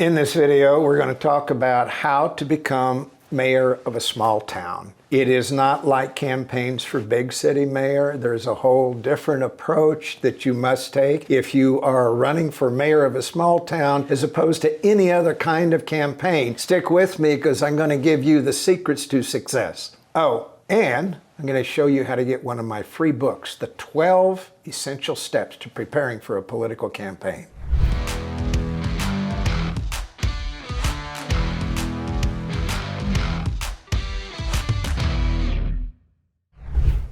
In this video, we're going to talk about how to become mayor of a small town. It is not like campaigns for big city mayor. There's a whole different approach that you must take if you are running for mayor of a small town as opposed to any other kind of campaign. Stick with me because I'm going to give you the secrets to success. Oh, and I'm going to show you how to get one of my free books, The 12 Essential Steps to Preparing for a Political Campaign.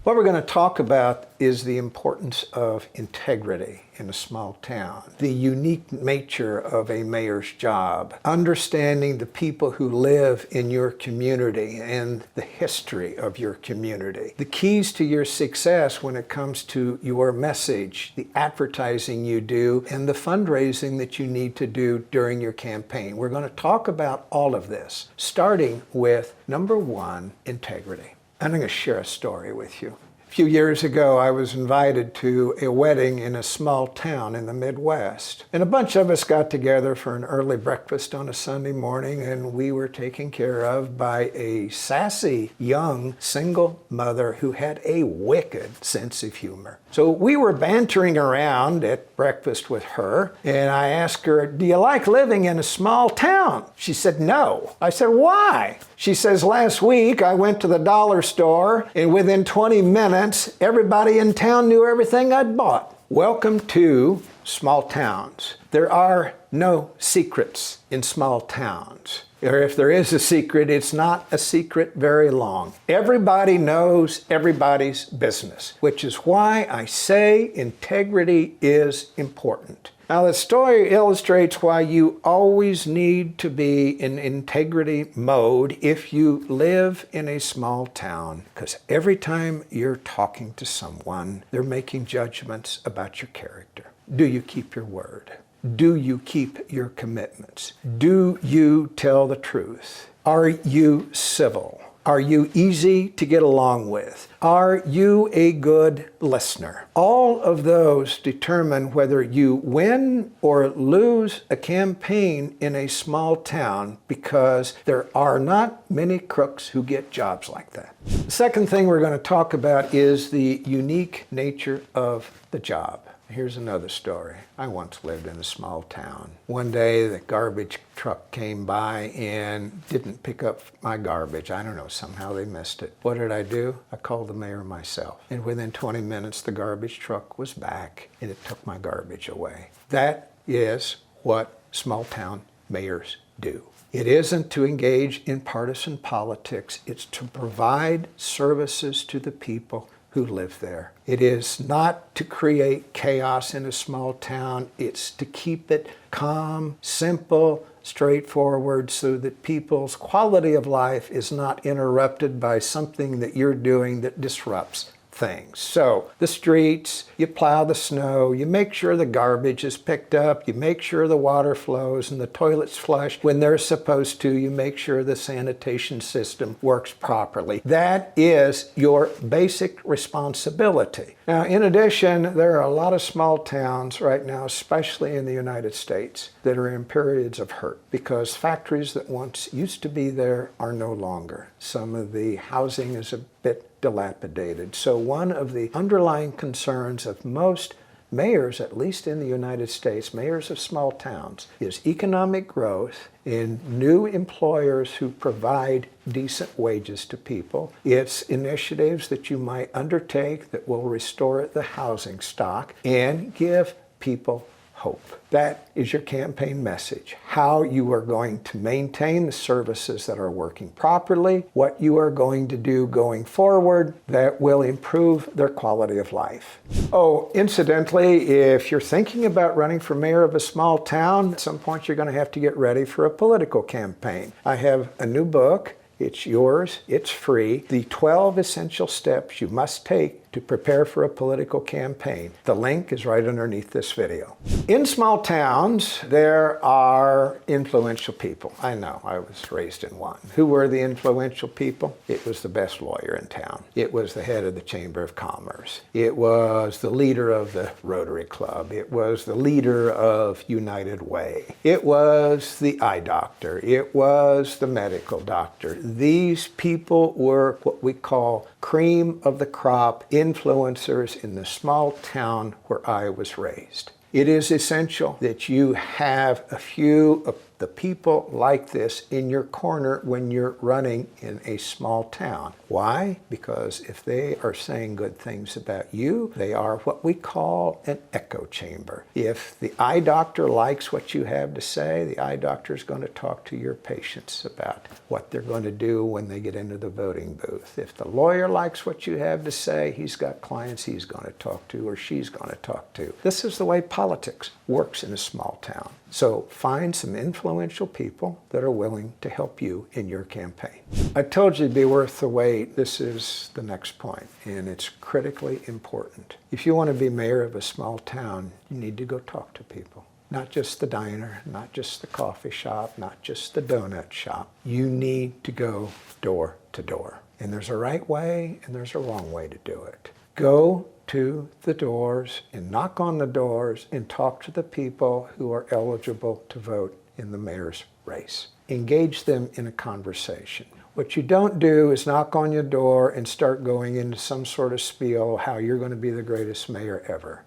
What we're going to talk about is the importance of integrity in a small town, the unique nature of a mayor's job, understanding the people who live in your community and the history of your community, the keys to your success when it comes to your message, the advertising you do, and the fundraising that you need to do during your campaign. We're going to talk about all of this, starting with number one, integrity. I'm going to share a story with you. A few years ago, I was invited to a wedding in a small town in the Midwest. And a bunch of us got together for an early breakfast on a Sunday morning, and we were taken care of by a sassy young single mother who had a wicked sense of humor. So we were bantering around at breakfast with her, and I asked her, "Do you like living in a small town?" She said, "No." I said, "Why?" She says, "Last week I went to the dollar store, and within 20 minutes, everybody in town knew everything I'd bought." Welcome to small towns. There are no secrets in small towns. Or if there is a secret, it's not a secret very long. Everybody knows everybody's business, which is why I say integrity is important. Now, the story illustrates why you always need to be in integrity mode if you live in a small town, because every time you're talking to someone, they're making judgments about your character. Do you keep your word? Do you keep your commitments? Do you tell the truth? Are you civil? Are you easy to get along with? Are you a good listener? All of those determine whether you win or lose a campaign in a small town, because there are not many crooks who get jobs like that. The second thing we're going to talk about is the unique nature of the job. Here's another story. I once lived in a small town. One day the garbage truck came by and didn't pick up my garbage. I don't know, somehow they missed it. What did I do? I called the mayor myself. And within 20 minutes the garbage truck was back and it took my garbage away. That is what small town mayors do. It isn't to engage in partisan politics. It's to provide services to the people who live there. It is not to create chaos in a small town. It's to keep it calm, simple, straightforward, so that people's quality of life is not interrupted by something that you're doing that disrupts things. So the streets, you plow the snow, you make sure the garbage is picked up, you make sure the water flows and the toilets flush when they're supposed to, you make sure the sanitation system works properly. That is your basic responsibility. Now, in addition, there are a lot of small towns right now, especially in the United States, that are in periods of hurt because factories that once used to be there are no longer. Some of the housing is a bit dilapidated. So one of the underlying concerns of most mayors, at least in the United States, mayors of small towns, is economic growth and new employers who provide decent wages to people. It's initiatives that you might undertake that will restore the housing stock and give people hope. That is your campaign message. How you are going to maintain the services that are working properly, what you are going to do going forward that will improve their quality of life. Oh, incidentally, if you're thinking about running for mayor of a small town, at some point you're going to have to get ready for a political campaign. I have a new book. It's yours. It's free. The 12 essential steps you must take to prepare for a political campaign. The link is right underneath this video. In small towns, there are influential people. I know, I was raised in one. Who were the influential people? It was the best lawyer in town. It was the head of the Chamber of Commerce. It was the leader of the Rotary Club. It was the leader of United Way. It was the eye doctor. It was the medical doctor. These people were what we call cream of the crop influencers in the small town where I was raised. It is essential that you have a few of the people like this in your corner when you're running in a small town. Why? Because if they are saying good things about you, they are what we call an echo chamber. If the eye doctor likes what you have to say, the eye doctor is going to talk to your patients about what they're going to do when they get into the voting booth. If the lawyer likes what you have to say, he's got clients he's going to talk to or she's going to talk to. This is the way politics works in a small town. So find some influential people that are willing to help you in your campaign. I told you it'd be worth the wait. This is the next point, and it's critically important. If you want to be mayor of a small town, you need to go talk to people. Not just the diner, not just the coffee shop, not just the donut shop. You need to go door to door. And there's a right way and there's a wrong way to do it. Go to the doors and knock on the doors and talk to the people who are eligible to vote in the mayor's race. Engage them in a conversation. What you don't do is knock on your door and start going into some sort of spiel how you're going to be the greatest mayor ever.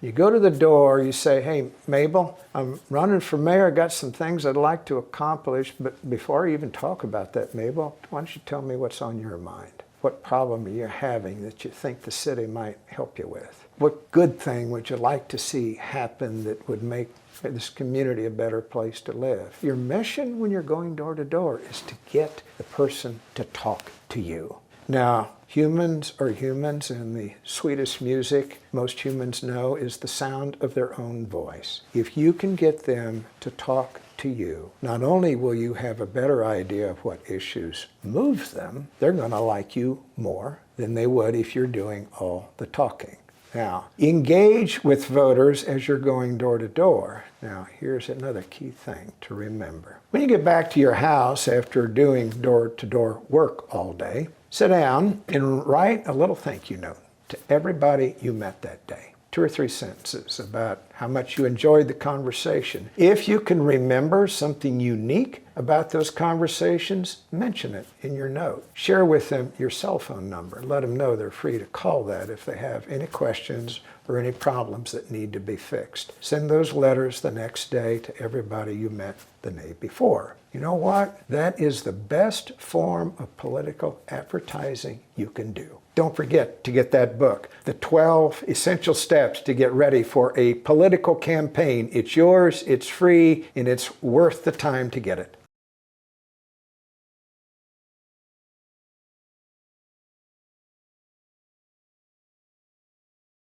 You go to the door, you say, hey, Mabel, I'm running for mayor. I got some things I'd like to accomplish, but before I even talk about that, Mabel, why don't you tell me what's on your mind? What problem are you having that you think the city might help you with? What good thing would you like to see happen that would make this community a better place to live? Your mission when you're going door to door is to get the person to talk to you. Now, humans are humans, and the sweetest music most humans know is the sound of their own voice. If you can get them to talk to you, not only will you have a better idea of what issues move them, they're going to like you more than they would if you're doing all the talking. Now, engage with voters as you're going door to door. Now, here's another key thing to remember. When you get back to your house after doing door-to-door work all day, sit down and write a little thank you note to everybody you met that day. 2 or 3 sentences about how much you enjoyed the conversation. If you can remember something unique about those conversations, mention it in your note. Share with them your cell phone number. Let them know they're free to call that if they have any questions or any problems that need to be fixed. Send those letters the next day to everybody you met the day before. You know what? That is the best form of political advertising you can do. Don't forget to get that book, The 12 Essential Steps to Get Ready for a Political Campaign. It's yours, it's free, and it's worth the time to get it.